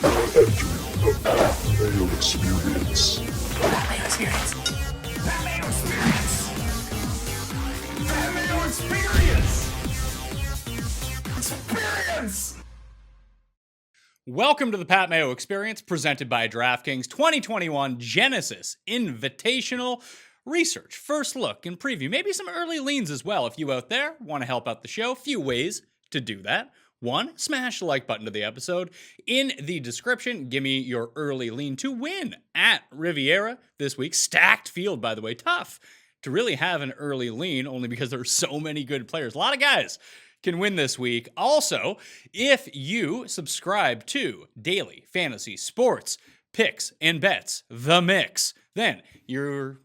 The Mayo Experience. Mayo Experience. Mayo Experience. Mayo Experience. Experience. Welcome to the Pat Mayo Experience, presented by DraftKings 2021 Genesis Invitational Research. First look and preview, maybe some early leans as well. If you out there want to help out the show, few ways to do that. One, smash the like button to the episode. In the description, give me your early lean to win at Riviera this week. Stacked field, by the way. Tough to really have an early lean, only because there are so many good players. A lot of guys can win this week. Also, if you subscribe to Daily Fantasy Sports Picks and Bets, The Mix, then you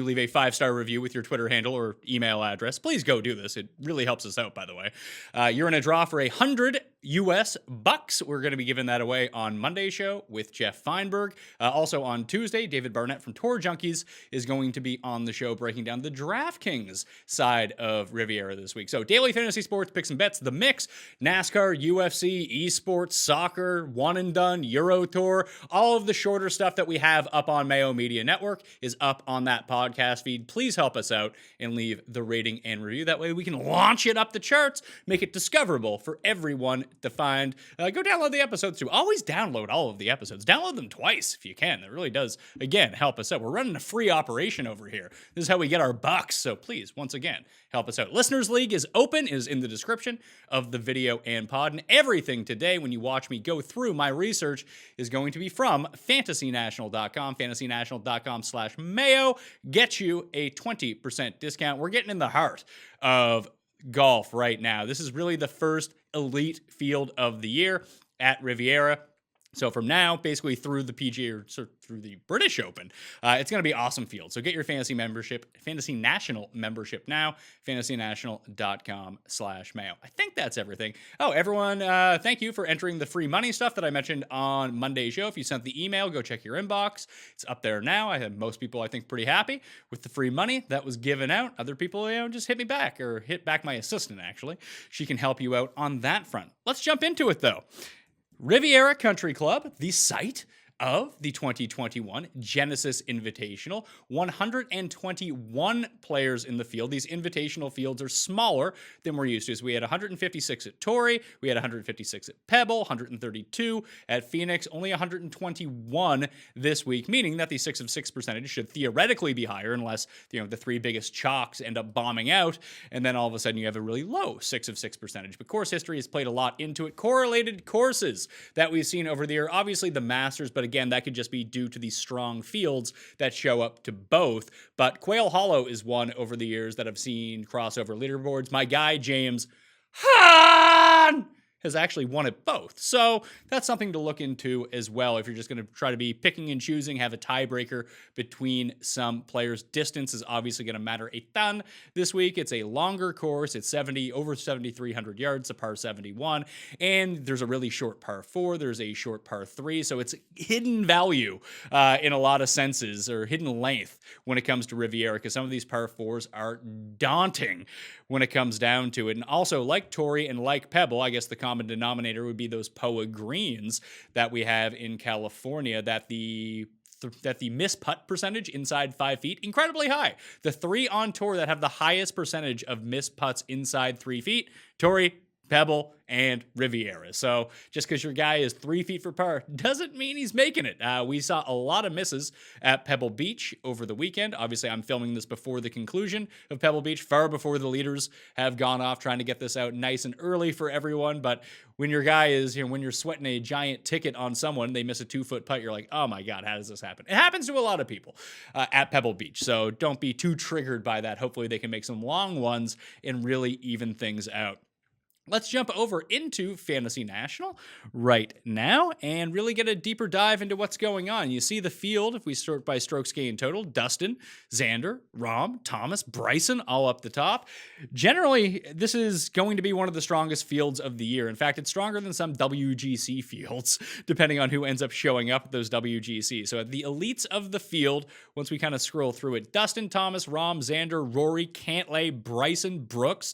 leave a 5-star review with your Twitter handle or email address. Please go do this. It really helps us out, by the way. You're in a draw for $100 US. We're going to be giving that away on Monday's show with Jeff Feinberg. Also on Tuesday, David Barnett from Tour Junkies is going to be on the show breaking down the DraftKings side of Riviera this week. So Daily Fantasy Sports Picks and Bets, The Mix, NASCAR, UFC, esports, soccer, one and done, Euro Tour, all of the shorter stuff that we have up on Mayo Media Network is up on that podcast feed. Please help us out and leave the rating and review. That way we can launch it up the charts, make it discoverable for everyone to find. Go download the episodes too. Always download all of the episodes. Download them twice if you can. That really does, again, help us out. We're running a free operation over here. This is how we get our bucks. So please, once again, help us out. Listeners League is open, is in the description of the video and pod. And everything today, when you watch me go through my research, is going to be from fantasynational.com, fantasynational.com/Mayo. Get you a 20% discount. We're getting in the heart of golf right now. This is really the first elite field of the year at Riviera. So from now, basically through the PGA or through the British Open, it's going to be awesome field. So get your Fantasy National membership now, fantasynational.com/Mayo. I think that's everything. Oh, everyone, thank you for entering the free money stuff that I mentioned on Monday's show. If you sent the email, go check your inbox. It's up there now. I had most people, I think, pretty happy with the free money that was given out. Other people, just hit me back or hit back my assistant, actually. She can help you out on that front. Let's jump into it, though. Riviera Country Club, the site of the 2021 Genesis Invitational. 121 players in the field. These invitational fields are smaller than we're used to. So we had 156 at Torrey, we had 156 at Pebble, 132 at Phoenix, only 121 this week, meaning that the 6 of 6 percentage should theoretically be higher unless, the three biggest chalks end up bombing out, and then all of a sudden you have a really low 6 of 6 percentage. But course history has played a lot into it. Correlated courses that we've seen over the year, obviously the Masters, but again, that could just be due to these strong fields that show up to both. But Quail Hollow is one over the years that I've seen crossover leaderboards. My guy, James Hahn, has actually won at both. So that's something to look into as well. If you're just going to try to be picking and choosing, have a tiebreaker between some players. Distance is obviously going to matter a ton this week. It's a longer course. It's over 7,300 yards, a par 71. And there's a really short par 4. There's a short par 3. So it's hidden value in a lot of senses, or hidden length when it comes to Riviera, because some of these par 4s are daunting when it comes down to it. And also, like Torrey and like Pebble, I guess the common denominator would be those POA greens that we have in California, that the miss putt percentage inside 5 feet, incredibly high. The 3 on tour that have the highest percentage of missed putts inside 3 feet, Torrey, Pebble, and Riviera. So just because your guy is 3 feet for par doesn't mean he's making it. We saw a lot of misses at Pebble Beach over the weekend. Obviously, I'm filming this before the conclusion of Pebble Beach, far before the leaders have gone off, trying to get this out nice and early for everyone. But when your guy is, when you're sweating a giant ticket on someone, they miss a 2-foot putt, you're like, oh my God, how does this happen? It happens to a lot of people at Pebble Beach. So don't be too triggered by that. Hopefully they can make some long ones and really even things out. Let's jump over into Fantasy National right now and really get a deeper dive into what's going on. You see the field, if we sort by strokes gained total, Dustin, Xander, Rahm, Thomas, Bryson, all up the top. Generally, this is going to be one of the strongest fields of the year. In fact, it's stronger than some WGC fields, depending on who ends up showing up at those WGC. So at the elites of the field, once we kind of scroll through it, Dustin, Thomas, Rahm, Xander, Rory, Cantlay, Bryson, Brooks,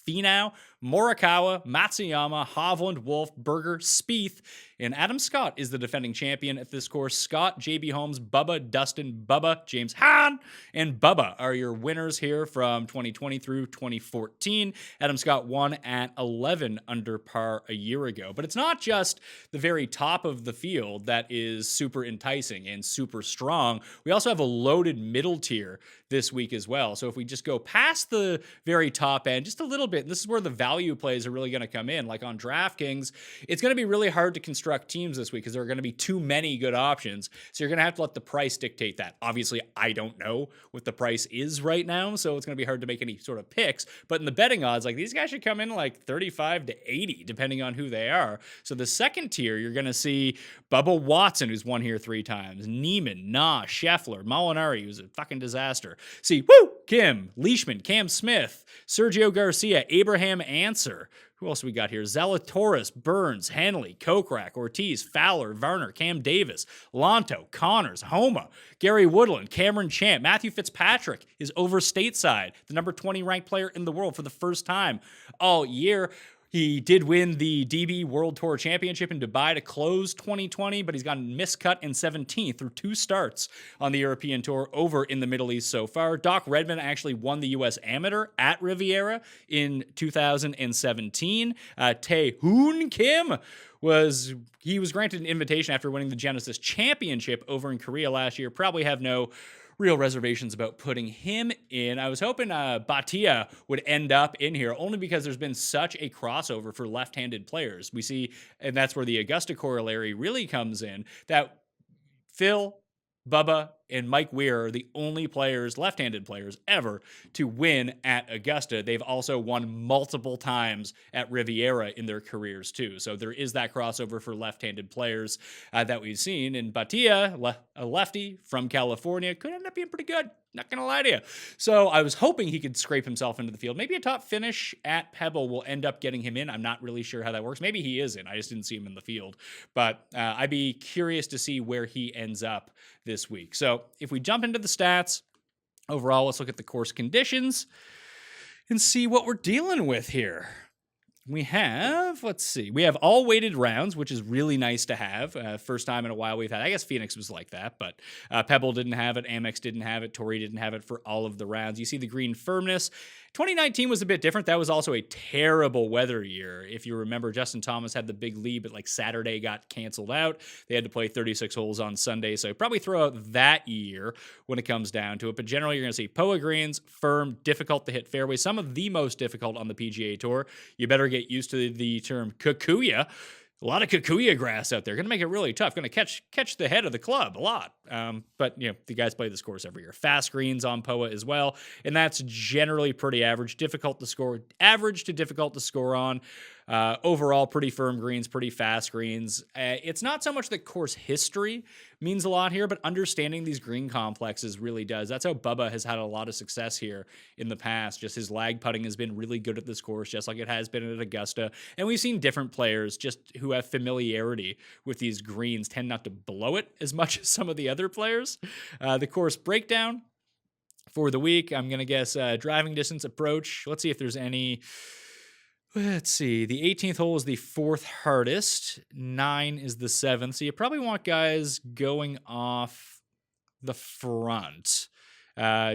Finau, Morikawa, Matsuyama, Hovland, Wolf, Berger, Spieth, and Adam Scott is the defending champion at this course. Scott, JB Holmes, Bubba, Dustin, Bubba, James Hahn, and Bubba are your winners here from 2020 through 2014. Adam Scott won at 11 under par a year ago. But it's not just the very top of the field that is super enticing and super strong. We also have a loaded middle tier this week as well. So if we just go past the very top end just a little bit, this is where the value plays are really going to come in. Like on DraftKings, it's going to be really hard to construct teams this week because there are going to be too many good options. So you're going to have to let the price dictate that. Obviously, I don't know what the price is right now, so it's going to be hard to make any sort of picks. But in the betting odds, like these guys should come in like 35 to 80, depending on who they are. So the second tier, you're going to see Bubba Watson, who's won here 3 times, Neiman, Nah, Scheffler, Molinari, who's a fucking disaster. See, Kim, Leishman, Cam Smith, Sergio Garcia, Abraham Answer. Who else we got here? Zalatoris, Burns, Henley, Kokrak, Ortiz, Fowler, Varner, Cam Davis, Lonto, Connors, Homa, Gary Woodland, Cameron Champ, Matthew Fitzpatrick is over stateside, the number 20 ranked player in the world for the first time all year. He did win the DB World Tour Championship in Dubai to close 2020, but he's gotten miscut in 17th through 2 starts on the European Tour over in the Middle East so far. Doc Redman actually won the U.S. Amateur at Riviera in 2017. Tae-Hoon Kim was granted an invitation after winning the Genesis Championship over in Korea last year. Probably have no real reservations about putting him in. I was hoping Batia would end up in here only because there's been such a crossover for left-handed players. We see, and that's where the Augusta corollary really comes in, that Phil, Bubba, and Mike Weir are the only players, left-handed players, ever to win at Augusta. They've also won multiple times at Riviera in their careers, too. So there is that crossover for left-handed players that we've seen. And Batia, a lefty from California, could end up being pretty good. Not going to lie to you. So I was hoping he could scrape himself into the field. Maybe a top finish at Pebble will end up getting him in. I'm not really sure how that works. Maybe he is in. I just didn't see him in the field. But I'd be curious to see where he ends up this week. So if we jump into the stats, overall, let's look at the course conditions and see what we're dealing with here. We have, we have all weighted rounds, which is really nice to have. First time in a while we've had, I guess Phoenix was like that, but Pebble didn't have it, Amex didn't have it, Torrey didn't have it for all of the rounds. You see the green firmness. 2019 was a bit different. That was also a terrible weather year. If you remember, Justin Thomas had the big lead, but like Saturday got canceled out. They had to play 36 holes on Sunday, so probably throw out that year when it comes down to it. But generally, you're going to see POA greens, firm, difficult to hit fairways, some of the most difficult on the PGA Tour. You better get used to the term Kikuya. A lot of Kikuya grass out there. Going to make it really tough. Going to catch the head of the club a lot. But, the guys play this course every year. Fast greens on POA as well. And that's generally pretty average. Average to difficult to score on. Overall, pretty firm greens, pretty fast greens. It's not so much that course history means a lot here, but understanding these green complexes really does. That's how Bubba has had a lot of success here in the past. Just his lag putting has been really good at this course, just like it has been at Augusta. And we've seen different players just who have familiarity with these greens tend not to blow it as much as some of the other players. The course breakdown for the week, I'm going to guess driving distance approach. Let's see if there's any. Let's see. The 18th hole is the 4th hardest. 9 is the 7th. So you probably want guys going off the front.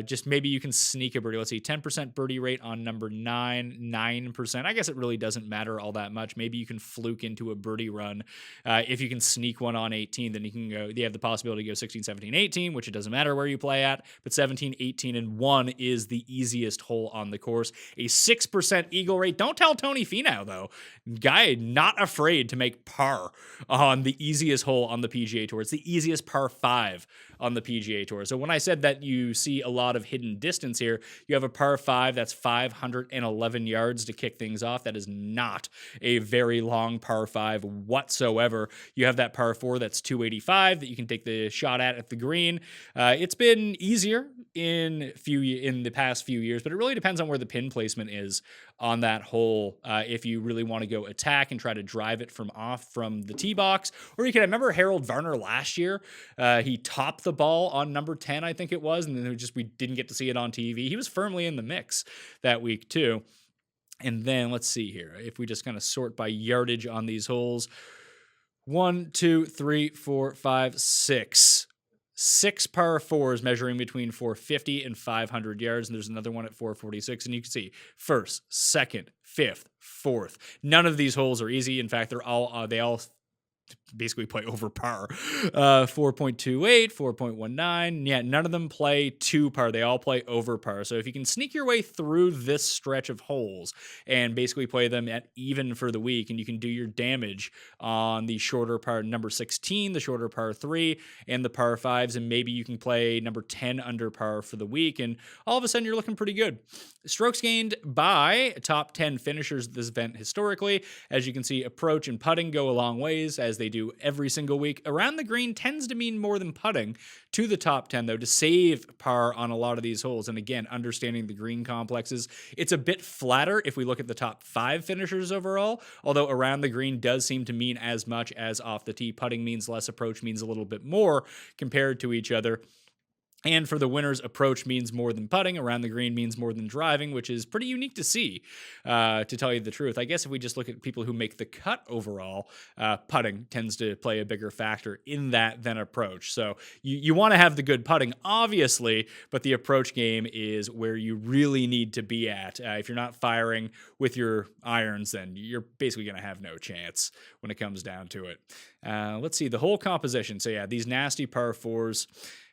Just maybe you can sneak a birdie. Let's see, 10% birdie rate on number 9, 9%. I guess it really doesn't matter all that much. Maybe you can fluke into a birdie run. If you can sneak one on 18, then you have the possibility to go 16, 17, 18, which it doesn't matter where you play at, but 17, 18, and 1 is the easiest hole on the course. A 6% eagle rate. Don't tell Tony Finau, though. Guy not afraid to make par on the easiest hole on the PGA Tour. It's the easiest par 5 on the PGA Tour. So when I said that you see a lot of hidden distance here, you have a par 5 that's 511 yards to kick things off. That is not a very long par 5 whatsoever. You have that par 4 that's 285 that you can take the shot at the green. It's been easier in the past few years, but it really depends on where the pin placement is on that hole. If you really want to go attack and try to drive it from the tee box, or you can remember Harold Varner last year. He topped the ball on number 10, I think it was, and then we didn't get to see it on TV. He was firmly in the mix that week too. And then let's see here. If we just kind of sort by yardage on these holes, 1, 2, 3, 4, 5, 6. 6 par fours measuring between 450 and 500 yards. And there's another one at 446. And you can see first, second, fifth, fourth. None of these holes are easy. In fact, they all basically play over par. 4.28, 4.19. Yeah, none of them play to par. They all play over par. So if you can sneak your way through this stretch of holes and basically play them at even for the week, and you can do your damage on the shorter par number 16, the shorter par 3, and the par 5s, and maybe you can play number 10 under par for the week, and all of a sudden you're looking pretty good. Strokes gained by top 10 finishers at this event historically. As you can see, approach and putting go a long ways, as they do every single week. Around the green tends to mean more than putting to the top 10, though, to save par on a lot of these holes. And again, understanding the green complexes, it's a bit flatter if we look at the top 5 finishers overall, although around the green does seem to mean as much as off the tee. Putting means less, approach means a little bit more compared to each other. And for the winners, approach means more than putting. Around the green means more than driving, which is pretty unique to see, to tell you the truth. I guess if we just look at people who make the cut overall, putting tends to play a bigger factor in that than approach. So you want to have the good putting, obviously, but the approach game is where you really need to be at. If you're not firing with your irons, then you're basically going to have no chance when it comes down to it. Let's see, the whole composition. So yeah, these nasty par 4s.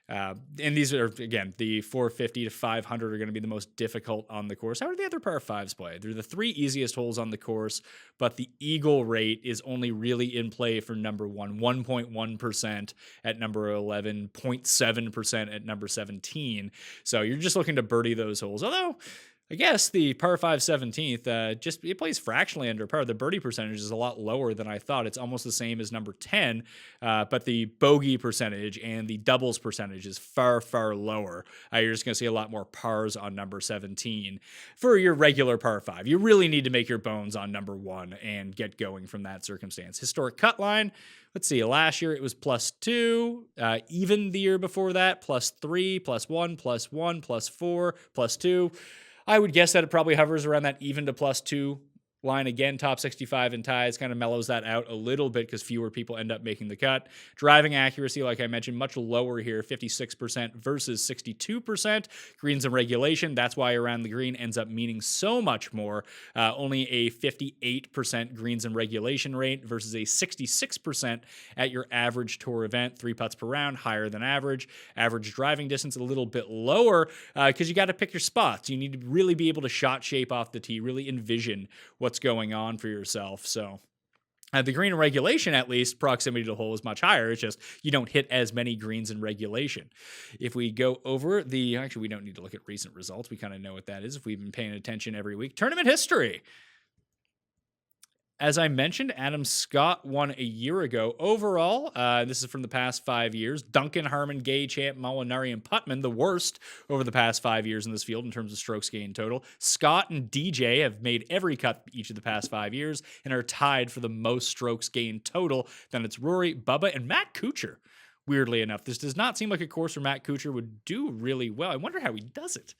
And these are, again, the 450 to 500 are going to be the most difficult on the course. How are the other par 5s play? They're the 3 easiest holes on the course, but the eagle rate is only really in play for number 1, 1.1% at number 11, 0.7% at number 17. So you're just looking to birdie those holes. Although, I guess the par 5 17th, it plays fractionally under par. The birdie percentage is a lot lower than I thought. It's almost the same as number 10, but the bogey percentage and the doubles percentage is far, far lower. You're just going to see a lot more pars on number 17 for your regular par 5. You really need to make your bones on number 1 and get going from that circumstance. Historic cut line. Let's see, last year it was +2, even the year before that, +3, +1, +1, +4, +2. I would guess that it probably hovers around that even to +2 line again. Top 65 in ties kind of mellows that out a little bit because fewer people end up making the cut. Driving accuracy, like I mentioned, much lower here, 56% versus 62%. Greens and regulation, that's why around the green ends up meaning so much more. Only a 58% greens and regulation rate versus a 66% at your average tour event. 3 putts per round, higher than average. Average driving distance a little bit lower because you got to pick your spots. You need to really be able to shot shape off the tee, really envision what's going on for yourself. So the green in regulation, at least, proximity to the hole is much higher. It's just you don't hit as many greens in regulation. If we go over actually, we don't need to look at recent results. We kind of know what that is if we've been paying attention every week. Tournament history. As I mentioned, Adam Scott won a year ago. Overall, this is from the past 5 years. Duncan, Harmon, Gay, Champ, Molinari, and Putman, the worst over the past 5 years in this field in terms of strokes gained total. Scott and DJ have made every cut each of the past 5 years and are tied for the most strokes gained total. Then it's Rory, Bubba, and Matt Kuchar. Weirdly enough, this does not seem like a course where Matt Kuchar would do really well. I wonder how he does it.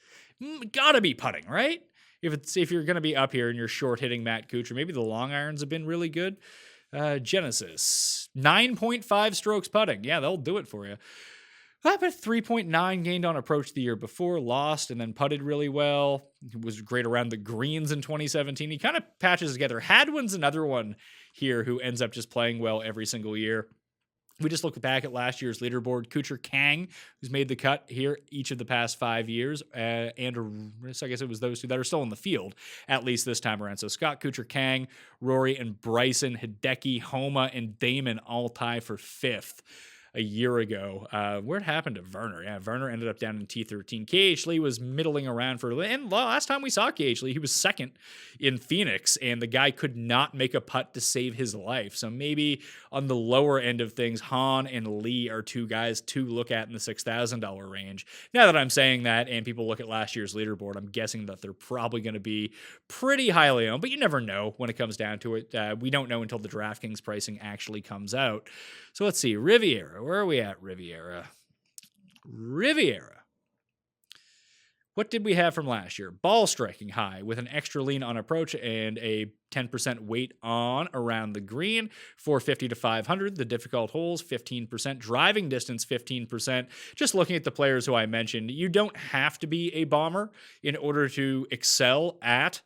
Gotta be putting, right? If you're going to be up here and you're short hitting Matt Kuchar, maybe the long irons have been really good. Genesis, 9.5 strokes putting. Yeah, they'll do it for you. But 3.9 gained on approach the year before, lost, and then putted really well. He was great around the greens in 2017. He kind of patches together. Hadwin's another one here who ends up just playing well every single year. We just look back at last year's leaderboard. Kuchar, Kang, who's made the cut here each of the past 5 years. And so I guess it was those two that are still in the field, at least this time around. So Scott, Kuchar, Kang, Rory, and Bryson, Hideki, Homa, and Damon all tie for 5th a year ago. Where'd happened to Werner? Yeah, Werner ended up down in T13. KH Lee was middling around and last time we saw KH Lee, he was second in Phoenix, and the guy could not make a putt to save his life. So maybe on the lower end of things, Hahn and Lee are two guys to look at in the $6,000 range. Now that I'm saying that, and people look at last year's leaderboard, I'm guessing that they're probably going to be pretty highly owned, but you never know when it comes down to it. We don't know until the DraftKings pricing actually comes out. So let's see, Riviera. Where are we at, Riviera? What did we have from last year? Ball striking high with an extra lean on approach and a 10% weight on around the green, 450 to 500. The difficult holes, 15%. Driving distance, 15%. Just looking at the players who I mentioned, you don't have to be a bomber in order to excel at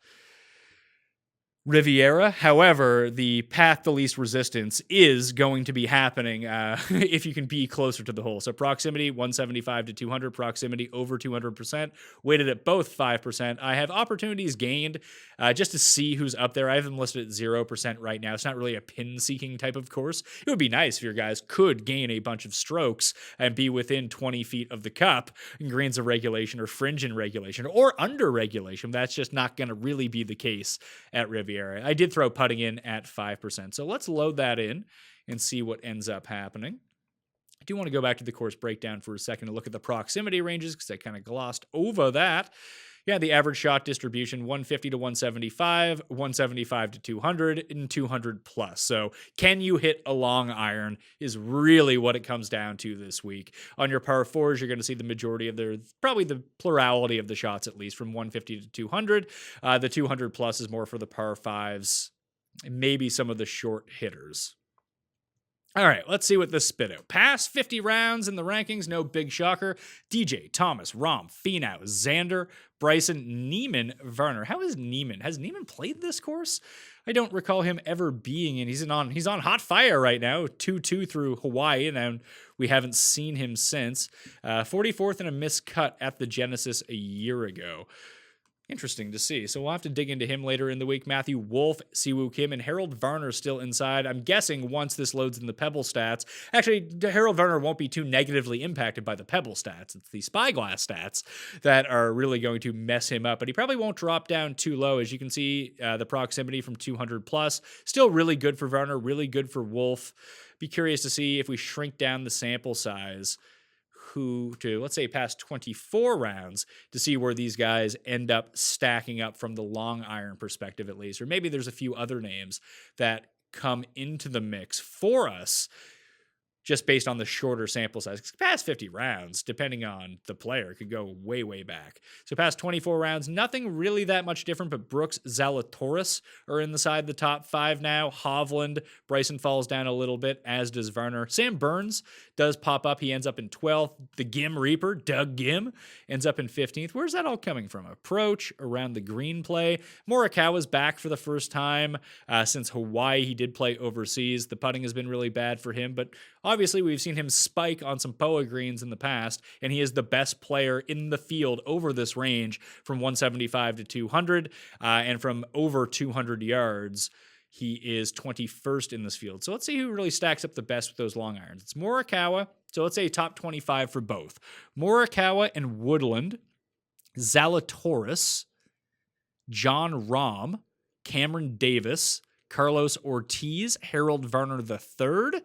Riviera. However, the path to least resistance is going to be happening if you can be closer to the hole. So proximity 175 to 200, proximity over 200%, weighted at both 5%. I have opportunities gained just to see who's up there. I have them listed at 0% right now. It's not really a pin-seeking type of course. It would be nice if your guys could gain a bunch of strokes and be within 20 feet of the cup in greens of regulation or fringe in regulation or under regulation. That's just not going to really be the case at Riviera. I did throw putting in at 5%. So let's load that in and see what ends up happening. I do want to go back to the course breakdown for a second to look at the proximity ranges because I kind of glossed over that. Yeah, the average shot distribution, 150 to 175, 175 to 200, and 200 plus. So can you hit a long iron is really what it comes down to this week. On your par fours, you're going to see the majority of probably the plurality of the shots, at least from 150 to 200. The 200 plus is more for the par fives, and maybe some of the short hitters. All right, let's see what this spit out. Past 50 rounds in the rankings, no big shocker. DJ, Thomas, Rahm, Finau, Xander, Bryson, Neiman, Varner. How is Neiman? Has Neiman played this course? I don't recall him ever being in. He's on hot fire right now, 2-2 through Hawaii, and we haven't seen him since. 44th in a missed cut at the Genesis a year ago. Interesting to see. So we'll have to dig into him later in the week. Matthew Wolff, Siwoo Kim, and Harold Varner still inside. I'm guessing once this loads in the Pebble stats. Actually, Harold Varner won't be too negatively impacted by the Pebble stats. It's the Spyglass stats that are really going to mess him up. But he probably won't drop down too low. As you can see, the proximity from 200 plus. Still really good for Varner, really good for Wolff. Be curious to see if we shrink down the sample size to, let's say, past 24 rounds to see where these guys end up stacking up from the long iron perspective, at least. Or maybe there's a few other names that come into the mix for us just based on the shorter sample size. Past 50 rounds, depending on the player, could go way, way back. So past 24 rounds, nothing really that much different, but Brooks, Zalatoris are inside the top 5 now. Hovland, Bryson falls down a little bit, as does Varner. Sam Burns does pop up. He ends up in 12th. The Gim Reaper, Doug Gim, ends up in 15th. Where's that all coming from? Approach, around the green play. Morikawa's back for the first time since Hawaii. He did play overseas. The putting has been really bad for him, but obviously, we've seen him spike on some POA greens in the past, and he is the best player in the field over this range from 175 to 200, and from over 200 yards. He is 21st in this field. So let's see who really stacks up the best with those long irons. It's Morikawa. So let's say top 25 for both. Morikawa and Woodland, Zalatoris, John Rahm, Cameron Davis, Carlos Ortiz, Harold Varner III.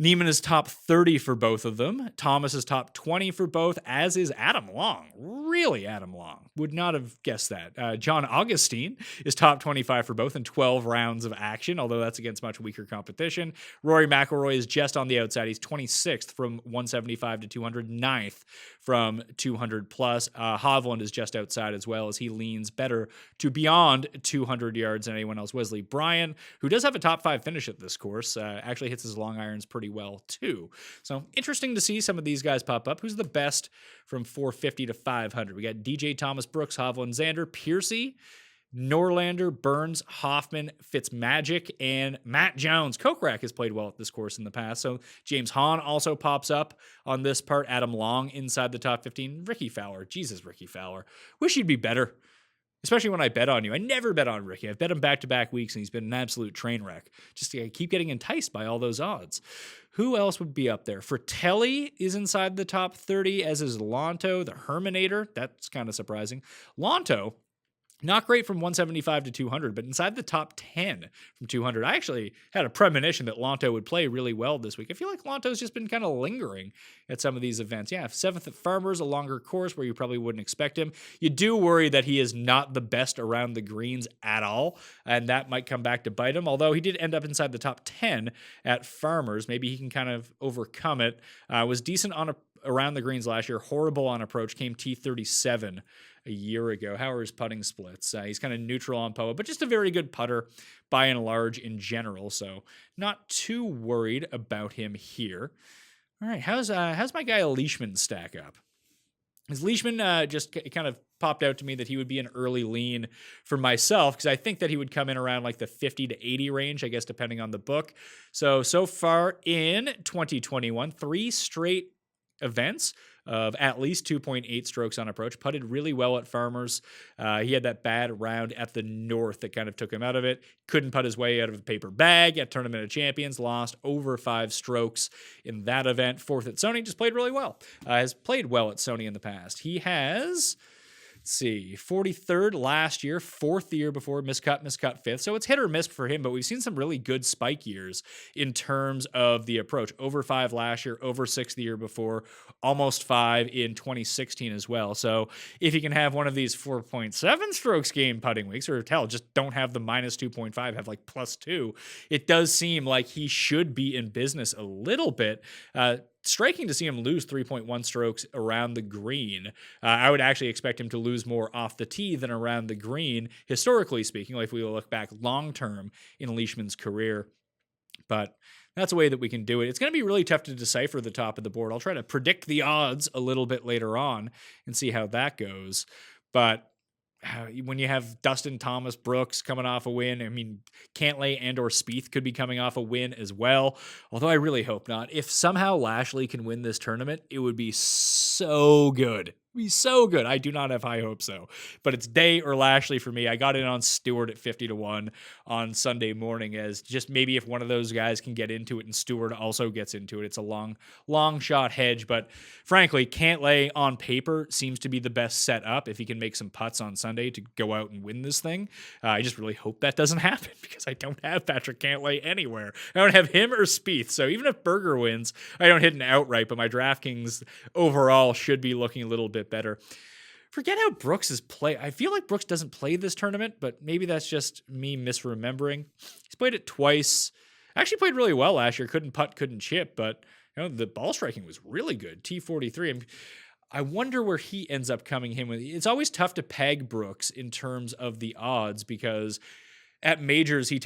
Neiman is top 30 for both of them. Thomas is top 20 for both, as is Adam Long. Really, Adam Long. Would not have guessed that. John Augustine is top 25 for both in 12 rounds of action, although that's against much weaker competition. Rory McIlroy is just on the outside. He's 26th from 175 to 200, 9th from 200 plus. Hovland is just outside as well, as he leans better to beyond 200 yards than anyone else. Wesley Bryan, who does have a top 5 finish at this course, actually hits his long irons pretty well too. So interesting to see some of these guys pop up. Who's the best from 450 to 500? We got DJ, Thomas, Brooks, Hovland, Xander, Piercy, Norlander, Burns, Hoffman, Fitzmagic, and Matt Jones. Kokrak has played well at this course in the past. So James Hahn also pops up on this part. Adam Long inside the top 15. Ricky Fowler. Jesus, Ricky Fowler. Wish he'd be better, especially when I bet on you. I never bet on Ricky. I've bet him back-to-back weeks, and he's been an absolute train wreck. Just I keep getting enticed by all those odds. Who else would be up there? Fratelli is inside the top 30, as is Lonto, the Herminator. That's kind of surprising. Lonto Not great from 175 to 200, but inside the top 10 from 200. I actually had a premonition that Lonto would play really well this week. I feel like Lonto's just been kind of lingering at some of these events. Yeah, 7th at Farmers, a longer course where you probably wouldn't expect him. You do worry that he is not the best around the greens at all, and that might come back to bite him, although he did end up inside the top 10 at Farmers. Maybe he can kind of overcome it. Was decent on around the greens last year, horrible on approach, came T37 a year ago. How are his putting splits? He's kind of neutral on POA, but just a very good putter by and large in general. So not too worried about him here. All right, how's my guy Leishman stack up? His Leishman just kind of popped out to me that he would be an early lean for myself because I think that he would come in around like the 50 to 80 range, I guess, depending on the book. So far in 2021, 3 straight events of at least 2.8 strokes on approach, putted really well at Farmers. He had that bad round at the North that kind of took him out of it. Couldn't putt his way out of a paper bag at Tournament of Champions, lost over 5 strokes in that event. 4th at Sony, just played really well. Has played well at Sony in the past. He has, let's see, 43rd last year, 4th the year before, miscut 5th. So it's hit or miss for him, but we've seen some really good spike years in terms of the approach. Over 5 last year, over 6 the year before, almost 5 in 2016 as well. So if you can have one of these 4.7 strokes game putting weeks, or hell, just don't have the minus 2.5, have like plus 2, it does seem like he should be in business a little bit. Striking to see him lose 3.1 strokes around the green. I would actually expect him to lose more off the tee than around the green, historically speaking, like if we look back long-term in Leishman's career. But that's a way that we can do it. It's going to be really tough to decipher the top of the board. I'll try to predict the odds a little bit later on and see how that goes. But when you have Dustin Thomas Brooks coming off a win, I mean, Cantlay and or Spieth could be coming off a win as well, although I really hope not. If somehow Lashley can win this tournament, it would be so good. Be so good. I do not have high hopes though, but it's Day or Lashley for me. I got in on Stewart at 50 to 1 on Sunday morning as just maybe if one of those guys can get into it and Stewart also gets into it. It's a long shot hedge, but frankly, Cantlay on paper seems to be the best setup if he can make some putts on Sunday to go out and win this thing. I just really hope that doesn't happen because I don't have Patrick Cantlay anywhere. I don't have him or Spieth. So even if Berger wins, I don't hit an outright, but my DraftKings overall should be looking a little bit better. Forget how Brooks is play. I feel like Brooks doesn't play this tournament, but maybe that's just me misremembering. He's played it twice. Actually played really well last year. Couldn't putt, couldn't chip, but the ball striking was really good. T43. I wonder where he ends up coming in with. It's always tough to peg Brooks in terms of the odds because at majors, it's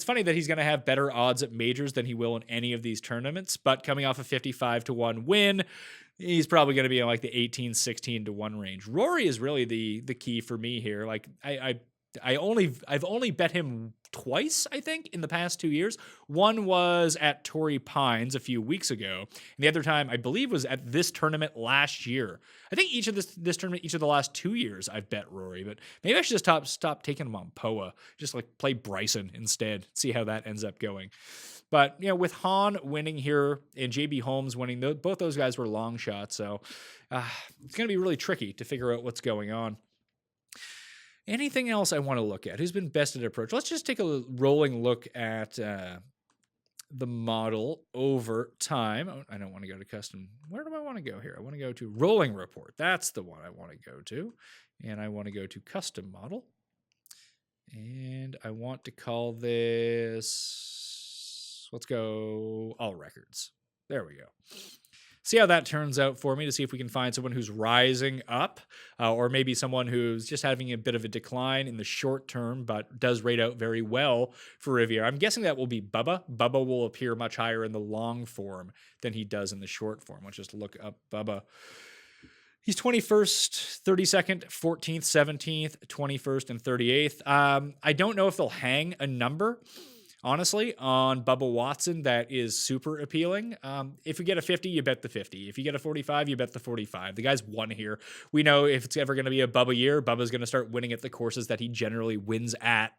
funny that he's going to have better odds at majors than he will in any of these tournaments, but coming off a 55 to 1 win, he's probably going to be in like the 18, 16 to 1 range. Rory is really the key for me here. Like I've only bet him twice, I think, in the past 2 years. One was at Torrey Pines a few weeks ago, and the other time I believe was at this tournament last year. I think each of this tournament, each of the last 2 years, I've bet Rory, but maybe I should just stop taking him on POA. Just like play Bryson instead. See how that ends up going. But with Hahn winning here and JB Holmes winning, both those guys were long shots, so it's going to be really tricky to figure out what's going on. Anything else I want to look at? Who's been best at approach? Let's just take a rolling look at the model over time. Oh, I don't want to go to custom. Where do I want to go here? I want to go to rolling report. That's the one I want to go to. And I want to go to custom model. And I want to call this, let's go all records. There we go. See how that turns out for me to see if we can find someone who's rising up or maybe someone who's just having a bit of a decline in the short term, but does rate out very well for Riviera. I'm guessing that will be Bubba. Bubba will appear much higher in the long form than he does in the short form. Let's just look up Bubba. He's 21st, 32nd, 14th, 17th, 21st, and 38th. I don't know if they'll hang a number, honestly, on Bubba Watson that is super appealing. If you get a 50, you bet the 50. If you get a 45, you bet the 45. The guy's won here. We know if it's ever going to be a Bubba year, Bubba's going to start winning at the courses that he generally wins at.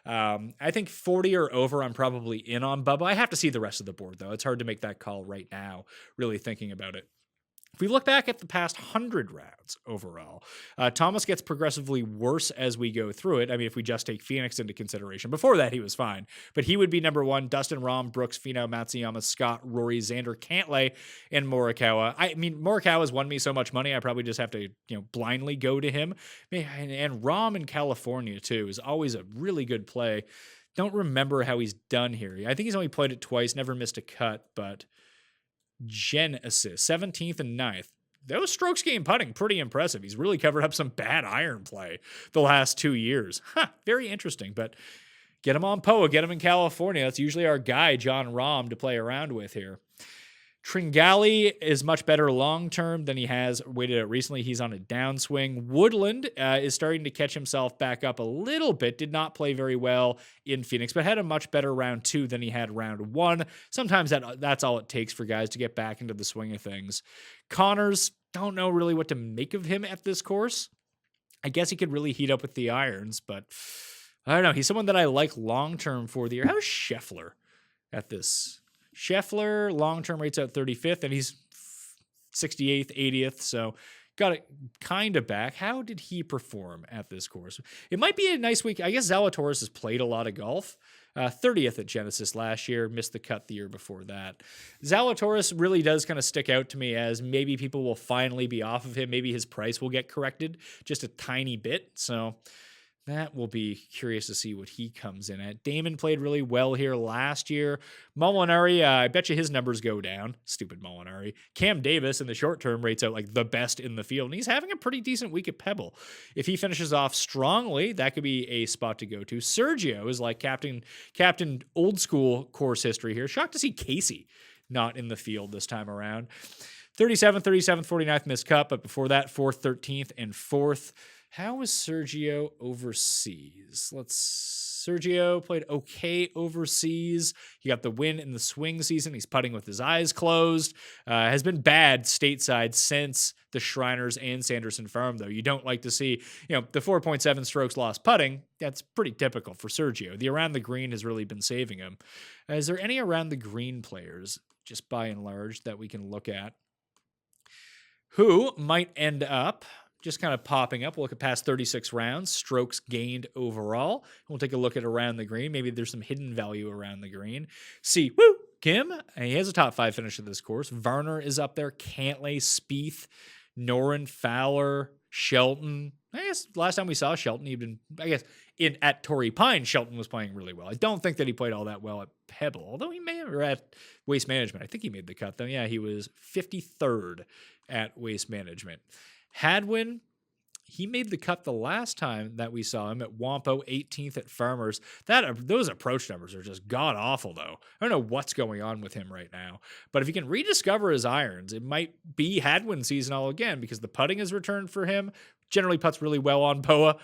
I think 40 or over, I'm probably in on Bubba. I have to see the rest of the board, though. It's hard to make that call right now, really thinking about it. If we look back at the past 100 rounds overall, Thomas gets progressively worse as we go through it. I mean, if we just take Phoenix into consideration, before that he was fine, but he would be number one. Dustin, Rahm, Brooks, Finau, Matsuyama, Scott, Rory, Xander, Cantlay, and Morikawa. I mean, Morikawa's won me so much money, I probably just have to, blindly go to him. And Rahm in California too is always a really good play. Don't remember how he's done here. I think he's only played it twice, never missed a cut, but Genesis, 17th and 9th. Those strokes gained putting, pretty impressive. He's really covered up some bad iron play the last 2 years. Very interesting, but get him on POA, get him in California. That's usually our guy, John Rahm, to play around with here. Tringali is much better long-term than he has waited out recently. He's on a downswing. Woodland is starting to catch himself back up a little bit. Did not play very well in Phoenix, but had a much better round 2 than he had round 1. Sometimes that's all it takes for guys to get back into the swing of things. Connors, don't know really what to make of him at this course. I guess he could really heat up with the irons, but I don't know. He's someone that I like long-term for the year. How's Scheffler at this? Scheffler, long-term rates out 35th, and he's 68th, 80th, so got it kind of back. How did he perform at this course? It might be a nice week. I guess Zalatoris has played a lot of golf. 30th at Genesis last year, missed the cut the year before that. Zalatoris really does kind of stick out to me as maybe people will finally be off of him. Maybe his price will get corrected just a tiny bit, so that will be curious to see what he comes in at. Damon played really well here last year. Molinari, I bet you his numbers go down. Stupid Molinari. Cam Davis in the short term rates out like the best in the field, and he's having a pretty decent week at Pebble. If he finishes off strongly, that could be a spot to go to. Sergio is like captain old school course history here. Shocked to see Casey not in the field this time around. 37th, 49th missed cut, but before that, 4th, 13th, and 4th. How was Sergio overseas? Sergio played okay overseas. He got the win in the swing season. He's putting with his eyes closed. Has been bad stateside since the Shriners and Sanderson Farm, though. You don't like to see, the 4.7 strokes lost putting. That's pretty typical for Sergio. The around the green has really been saving him. Is there any around the green players, just by and large, that we can look at who might end up just kind of popping up? We'll look at past 36 rounds, strokes gained overall. We'll take a look at around the green. Maybe there's some hidden value around the green. See, Kim, and he has a top 5 finish of this course. Varner is up there. Cantlay, Spieth, Noren, Fowler, Shelton. I guess last time we saw Shelton, he'd been, at Torrey Pine, Shelton was playing really well. I don't think that he played all that well at Pebble, although he may have, or at Waste Management. I think he made the cut, though. Yeah, he was 53rd at Waste Management. Hadwin, he made the cut the last time that we saw him at Wampo, 18th at Farmers. Those approach numbers are just god-awful, though. I don't know what's going on with him right now. But if he can rediscover his irons, it might be Hadwin season all again because the putting has returned for him. Generally puts really well on POA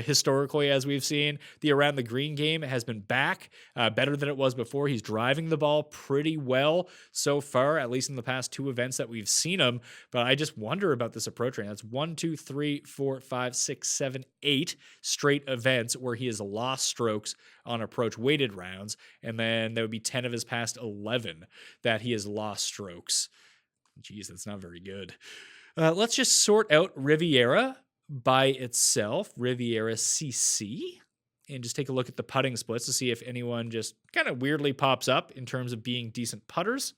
historically, as we've seen. The around the green game has been back, better than it was before. He's driving the ball pretty well so far, at least in the past 2 events that we've seen him. But I just wonder about this approach rate. That's 1, 2, 3, 4, 5, 6, 7, 8 straight events where he has lost strokes on approach weighted rounds. And then there would be 10 of his past 11 that he has lost strokes. Geez, that's not very good. Let's just sort out Riviera by itself, Riviera CC, and just take a look at the putting splits to see if anyone just kind of weirdly pops up in terms of being decent putters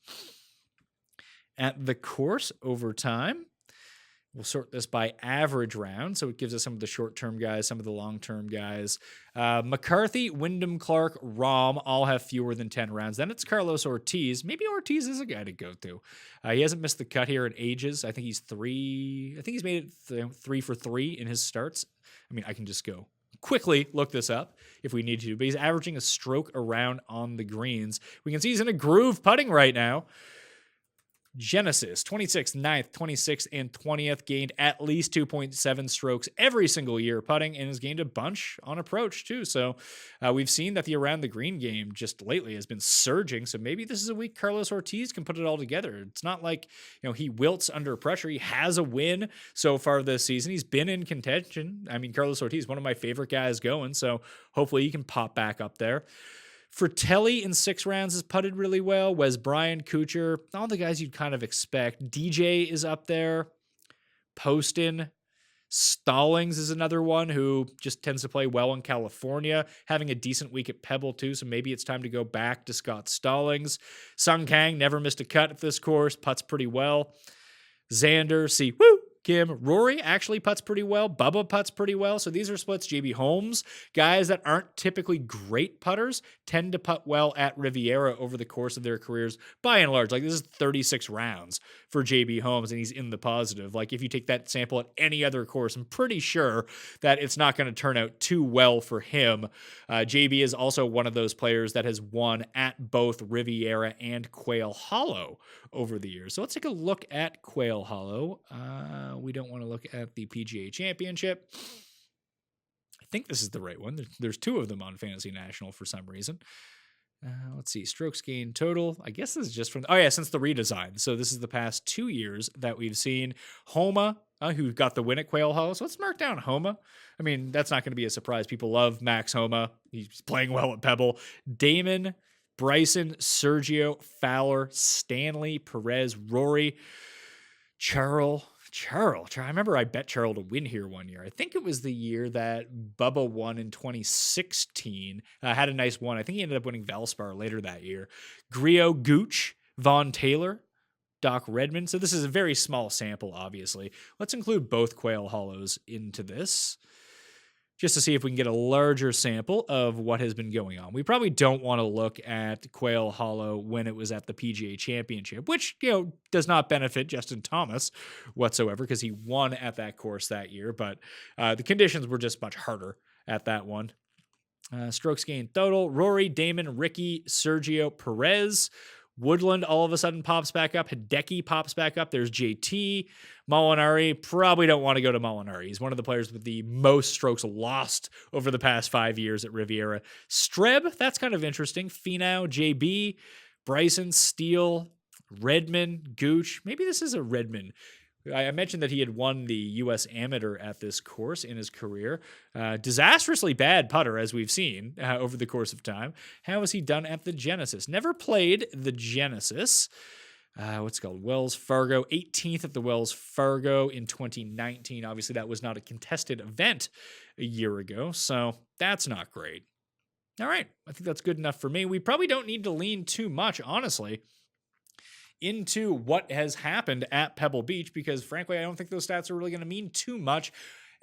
at the course over time. We'll sort this by average round, so it gives us some of the short-term guys, some of the long-term guys. McCarthy, Wyndham Clark, Rahm all have fewer than 10 rounds. Then it's Carlos Ortiz. Maybe Ortiz is a guy to go to. He hasn't missed the cut here in ages. I think he's made it 3 for 3 in his starts. I mean, I can just go quickly look this up if we need to, but he's averaging a stroke around on the greens. We can see he's in a groove putting right now. Genesis, 26th, 9th, 26th, and 20th, gained at least 2.7 strokes every single year putting and has gained a bunch on approach too. So we've seen that the around the green game just lately has been surging. So maybe this is a week Carlos Ortiz can put it all together. It's not like, he wilts under pressure. He has a win so far this season. He's been in contention. I mean, Carlos Ortiz, one of my favorite guys going. So hopefully he can pop back up there. Fratelli in 6 rounds has putted really well. Wes Bryan, Kuchar, all the guys you'd kind of expect. DJ is up there. Poston. Stallings is another one who just tends to play well in California, having a decent week at Pebble too, so maybe it's time to go back to Scott Stallings. Sung Kang never missed a cut at this course, putts pretty well. Xander, Kim, Rory actually putts pretty well. Bubba putts pretty well. So these are splits. JB Holmes, guys that aren't typically great putters, tend to putt well at Riviera over the course of their careers by and large. Like this is 36 rounds for JB Holmes and he's in the positive. Like if you take that sample at any other course, I'm pretty sure that it's not going to turn out too well for him. JB is also one of those players that has won at both Riviera and Quail Hollow over the years. So let's take a look at Quail Hollow. We don't want to look at the PGA Championship. I think this is the right one. There's 2 of them on Fantasy National for some reason. Let's see. Strokes gained total. I guess this is just from... since the redesign. So this is the past 2 years that we've seen. Homa, who got the win at Quail Hollow. So let's mark down Homa. I mean, that's not going to be a surprise. People love Max Homa. He's playing well at Pebble. Damon, Bryson, Sergio, Fowler, Stanley, Perez, Rory, Charles. I remember I bet Charles to win here one year. I think it was the year that Bubba won in 2016. Had a nice one. I think he ended up winning Valspar later that year. Griot, Gooch, Vaughn Taylor, Doc Redmond. So this is a very small sample, obviously. Let's include both Quail Hollows into this, just to see if we can get a larger sample of what has been going on. We probably don't want to look at Quail Hollow when it was at the PGA Championship, which, does not benefit Justin Thomas whatsoever because he won at that course that year, but the conditions were just much harder at that one. Strokes gained total. Rory, Damon, Ricky, Sergio, Perez. Woodland all of a sudden pops back up. Hideki pops back up. There's JT. Molinari, probably don't want to go to Molinari. He's one of the players with the most strokes lost over the past 5 years at Riviera. Streb, that's kind of interesting. Finau, JB, Bryson, Steele, Redmond, Gooch. Maybe this is a Redmond. I mentioned that he had won the U.S. Amateur at this course in his career. Disastrously bad putter, as we've seen over the course of time. How has he done at the Genesis? Never played the Genesis. What's it called? Wells Fargo, 18th at the Wells Fargo in 2019. Obviously, that was not a contested event a year ago, so that's not great. All right, I think that's good enough for me. We probably don't need to lean too much, honestly, into what has happened at Pebble Beach because, frankly, I don't think those stats are really going to mean too much.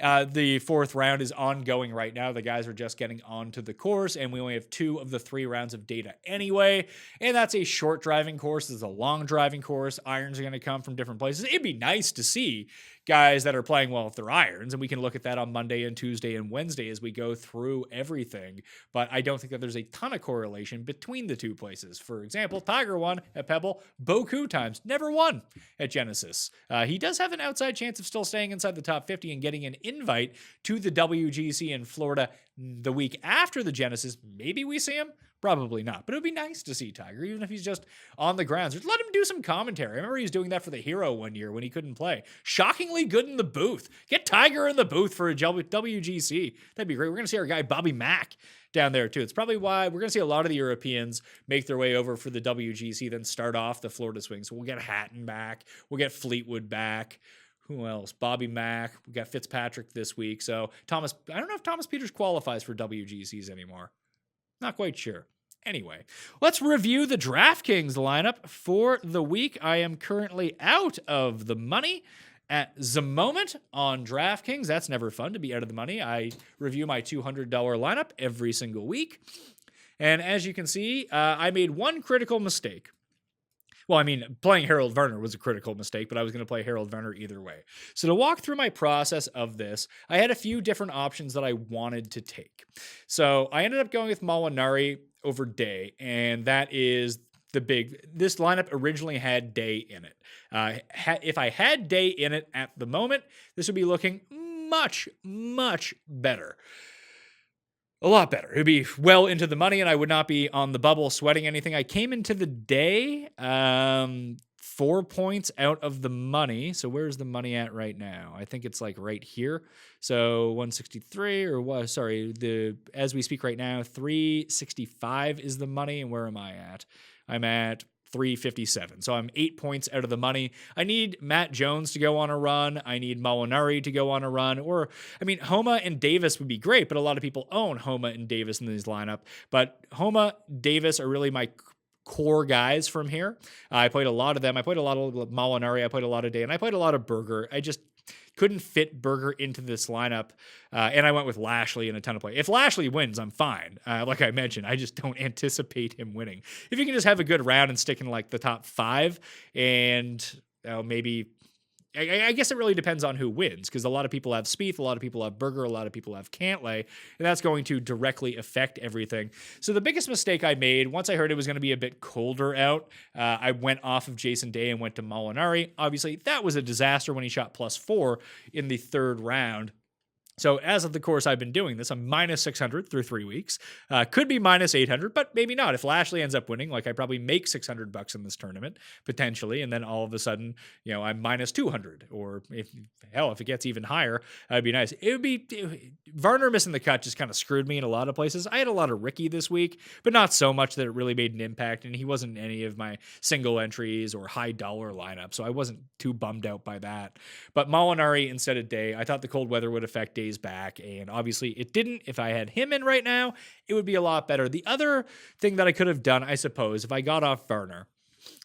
The 4th round is ongoing right now. The guys are just getting onto the course, and we only have 2 of the 3 rounds of data anyway. And that's a short driving course. This is a long driving course. Irons are going to come from different places. It'd be nice to see guys that are playing well with their irons, and we can look at that on Monday and Tuesday and Wednesday as we go through everything. But I don't think that there's a ton of correlation between the 2 places. For example, Tiger won at Pebble beaucoup times, never won at Genesis. He does have an outside chance of still staying inside the top 50 and getting an invite to the WGC in Florida the week after the Genesis. Maybe we see him. Probably not, but it would be nice to see Tiger, even if he's just on the grounds. Just let him do some commentary. I remember he was doing that for the Hero one year when he couldn't play. Shockingly good in the booth. Get Tiger in the booth for a WGC. That'd be great. We're going to see our guy Bobby Mack down there too. It's probably why we're going to see a lot of the Europeans make their way over for the WGC, then start off the Florida swing. So we'll get Hatton back. We'll get Fleetwood back. Who else? Bobby Mack. We got Fitzpatrick this week. So Thomas, I don't know if Thomas Peters qualifies for WGCs anymore. Not quite sure. Anyway, let's review the DraftKings lineup for the week. I am currently out of the money at the moment on DraftKings. That's never fun to be out of the money. I review my $200 lineup every single week. And as you can see, I made one critical mistake. Well, I mean, playing Harold Varner was a critical mistake, but I was going to play Harold Varner either way. So to walk through my process of this, I had a few different options that I wanted to take. So I ended up going with Molinari over Day, and that is this lineup originally had Day in it. If I had Day in it at the moment, this would be looking much, much better. A lot better. It would be well into the money, and I would not be on the bubble sweating anything. I came into the day 4 4 points out of the money. So where's the money at right now? I think it's like right here. So 163 or what? Sorry, as we speak right now, 365 is the money. And where am I at? I'm at 357. So I'm 8 points out of the money. I need Matt Jones to go on a run. I need Molinari to go on a run. Or, I mean, Homa and Davis would be great, but a lot of people own Homa and Davis in this lineup. But Homa, Davis are really my core guys from here. I played a lot of them. I played a lot of Molinari. I played a lot of Day, and I played a lot of Berger. I just couldn't fit Berger into this lineup, and I went with Lashley in a ton of play. If Lashley wins, I'm fine. Like I mentioned, I just don't anticipate him winning. If you can just have a good round and stick in like the top 5, and maybe I guess it really depends on who wins, because a lot of people have Spieth, a lot of people have Berger, a lot of people have Cantlay, and that's going to directly affect everything. So the biggest mistake I made, once I heard it was going to be a bit colder out, I went off of Jason Day and went to Molinari. Obviously, that was a disaster when he shot +4 in the 3rd round. So as of the course I've been doing this, I'm minus 600 through 3 weeks. Could be minus 800, but maybe not. If Lashley ends up winning, like I probably make $600 in this tournament, potentially, and then all of a sudden, I'm minus 200. Or if it gets even higher, that'd be nice. It would be Varner missing the cut just kind of screwed me in a lot of places. I had a lot of Ricky this week, but not so much that it really made an impact, and he wasn't in any of my single entries or high dollar lineup, so I wasn't too bummed out by that. But Molinari instead of Day, I thought the cold weather would affect Day's back, and obviously it didn't. If I had him in right now, it would be a lot better. The other thing that I could have done, I suppose, if I got off Varner,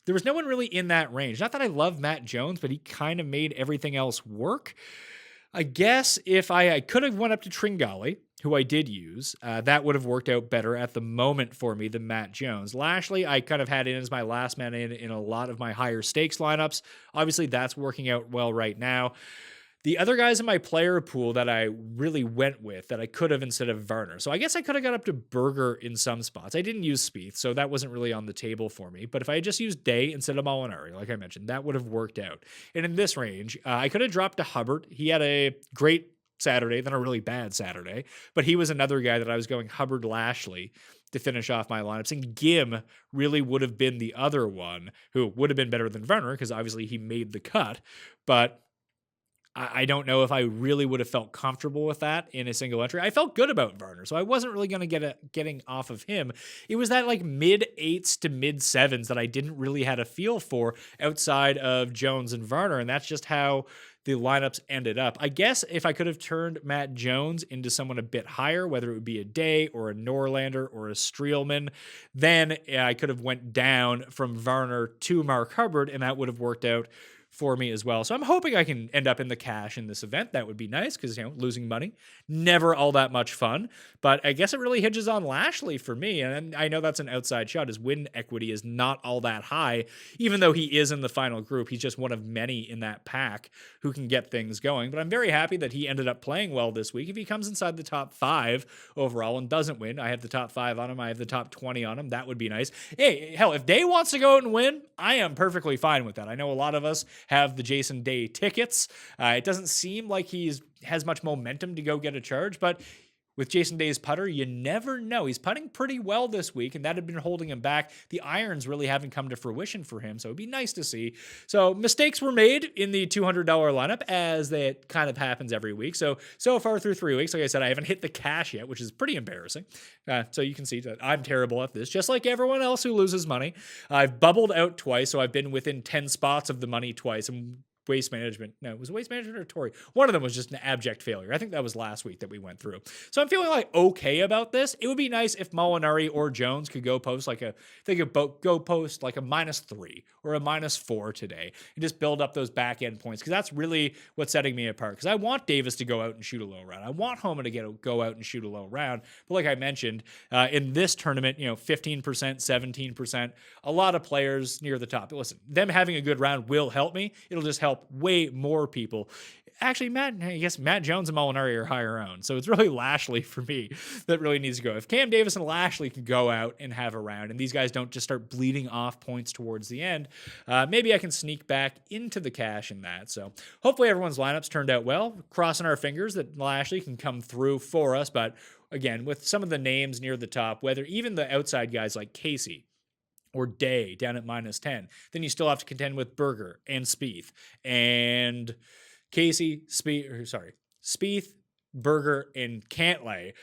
there was no one really in that range. Not that I love Matt Jones, but he kind of made everything else work. I guess if I could have went up to Tringali, who I did use, that would have worked out better at the moment for me than Matt Jones. Lashley, I kind of had in as my last man in a lot of my higher stakes lineups. Obviously, that's working out well right now. The other guys in my player pool that I really went with that I could have instead of Varner. So I guess I could have got up to Berger in some spots. I didn't use Spieth, so that wasn't really on the table for me. But if I had just used Day instead of Molinari, like I mentioned, that would have worked out. And in this range, I could have dropped to Hubbard. He had a great Saturday, then a really bad Saturday. But he was another guy that I was going Hubbard Lashley to finish off my lineups. And Gim really would have been the other one who would have been better than Varner because obviously he made the cut. But I don't know if I really would have felt comfortable with that in a single entry. I felt good about Varner, so I wasn't really going to getting off of him. It was that like mid 8s to mid 7s that I didn't really had a feel for outside of Jones and Varner, and that's just how the lineups ended up. I guess if I could have turned Matt Jones into someone a bit higher, whether it would be a Day or a Norlander or a Streelman, then I could have went down from Varner to Mark Hubbard, and that would have worked out for me as well. So I'm hoping I can end up in the cash in this event. That would be nice because, losing money, never all that much fun. But I guess it really hinges on Lashley for me. And I know that's an outside shot. His win equity is not all that high, even though he is in the final group. He's just one of many in that pack who can get things going. But I'm very happy that he ended up playing well this week. If he comes inside the top 5 overall and doesn't win, I have the top 5 on him. I have the top 20 on him. That would be nice. Hey, hell, if Day wants to go out and win, I am perfectly fine with that. I know a lot of us have the Jason Day tickets. It doesn't seem like has much momentum to go get a charge, but with Jason Day's putter, you never know. He's putting pretty well this week, and that had been holding him back. The irons really haven't come to fruition for him, so it'd be nice to see. So mistakes were made in the $200 lineup, as that kind of happens every week. So far through 3 weeks, like I said, I haven't hit the cash yet, which is pretty embarrassing. So you can see that I'm terrible at this, just like everyone else who loses money. I've bubbled out twice, so I've been within 10 spots of the money twice, and Waste Management. No, was it Waste Management or Tory? One of them was just an abject failure. I think that was last week that we went through. So I'm feeling like okay about this. It would be nice if Molinari or Jones could go post like a -3 or a -4 today and just build up those back end points, because that's really what's setting me apart. Because I want Davis to go out and shoot a low round. I want Homa to go out and shoot a low round. But like I mentioned, in this tournament, 15%, 17%, a lot of players near the top. But listen, them having a good round will help me. It'll just help way more people. Actually, I guess Matt Jones and Molinari are higher owned. So it's really Lashley for me that really needs to go. If Cam Davis and Lashley can go out and have a round, and these guys don't just start bleeding off points towards the end, maybe I can sneak back into the cash in that. So hopefully everyone's lineups turned out well. Crossing our fingers that Lashley can come through for us. But again, with some of the names near the top, whether even the outside guys like Casey, or Day down at -10. Then you still have to contend with Berger and Spieth and Spieth, Berger, and Cantlay.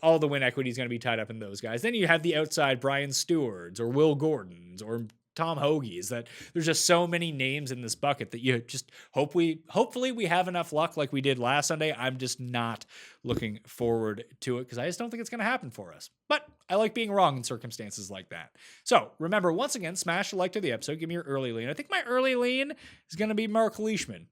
All the win equity is going to be tied up in those guys. Then you have the outside Brian Stewards or Will Gordons or Tom Hoagie's. That there's just so many names in this bucket that you just hopefully we have enough luck like we did last Sunday. I'm just not looking forward to it because I just don't think it's going to happen for us. But I like being wrong in circumstances like that. So remember, once again, smash the like to the episode. Give me your early lean. I think my early lean is going to be Mark Leishman.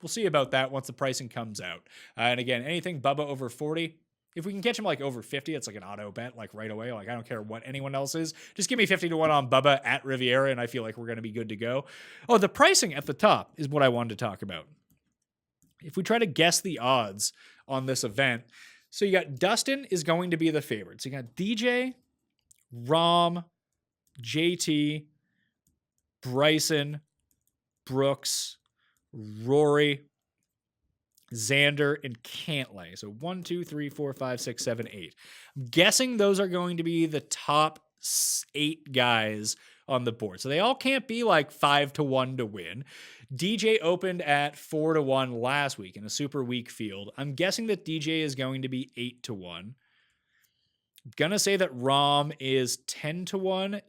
We'll see about that once the pricing comes out. And again, anything Bubba over 40, if we can catch him like over 50, it's like an auto bet, like right away. Like I don't care what anyone else is. Just give me 50 to 1 on Bubba at Riviera, and I feel like we're going to be good to go. Oh, the pricing at the top is what I wanted to talk about. If we try to guess the odds on this event, so you got Dustin is going to be the favorite. So you got DJ, Rahm, JT, Bryson, Brooks, Rory, Xander, and Cantlay. So 1, 2, 3, 4, 5, 6, 7, 8. I'm guessing those are going to be the top 8 guys on the board. So they all can't be like 5 to 1 to win. DJ opened at 4 to 1 last week in a super weak field. I'm guessing that DJ is going to be 8 to 1. I'm going to say that Rahm is 10 to 1.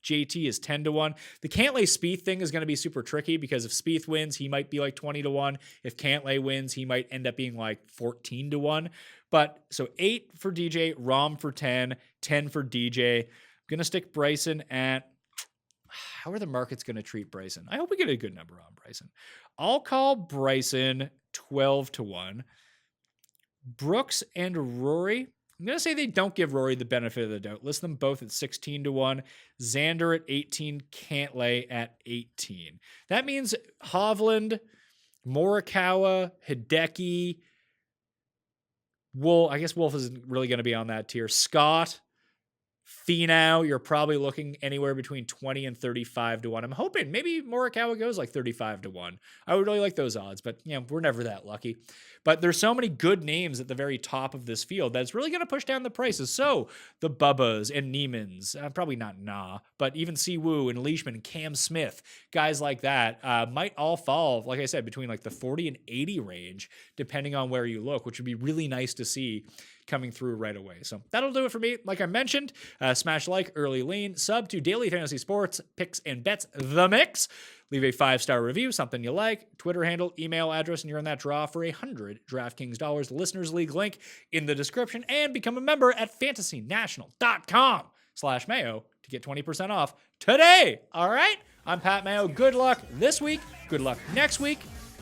JT is 10 to 1. The Cantlay Spieth thing is going to be super tricky because if Spieth wins, he might be like 20 to 1. If Cantlay wins, he might end up being like 14 to 1. But so 8 for DJ, Rahm for 10, 10 for DJ. I'm going to stick Bryson at, how are the markets going to treat Bryson? I hope we get a good number on Bryson. I'll call Bryson 12 to 1. Brooks and Rory, I'm going to say they don't give Rory the benefit of the doubt. List them both at 16 to 1. Xander at 18, Cantlay at 18. That means Hovland, Morikawa, Hideki, Wolf. I guess Wolf isn't really going to be on that tier. Scott, Finau, you're probably looking anywhere between 20 and 35 to 1. I'm hoping maybe Morikawa goes like 35 to 1. I would really like those odds, but we're never that lucky. But there's so many good names at the very top of this field that's really going to push down the prices. So the Bubbas and Niemans, probably not but even Siwoo and Leishman and Cam Smith, guys like that might all fall, like I said, between like the 40 and 80 range, depending on where you look, which would be really nice to see coming through right away. So that'll do it for me. Like I mentioned, smash like, early lean, sub to Daily Fantasy Sports, Picks and Bets, The Mix. Leave a 5-star review, something you like, Twitter handle, email address, and you're in that draw for $100 DraftKings dollars. Listeners League link in the description, and become a member at fantasynational.com/Mayo to get 20% off today. All right. I'm Pat Mayo. Good luck this week. Good luck next week.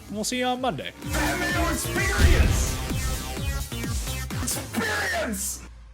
And we'll see you on Monday. Mayo experience! Experience!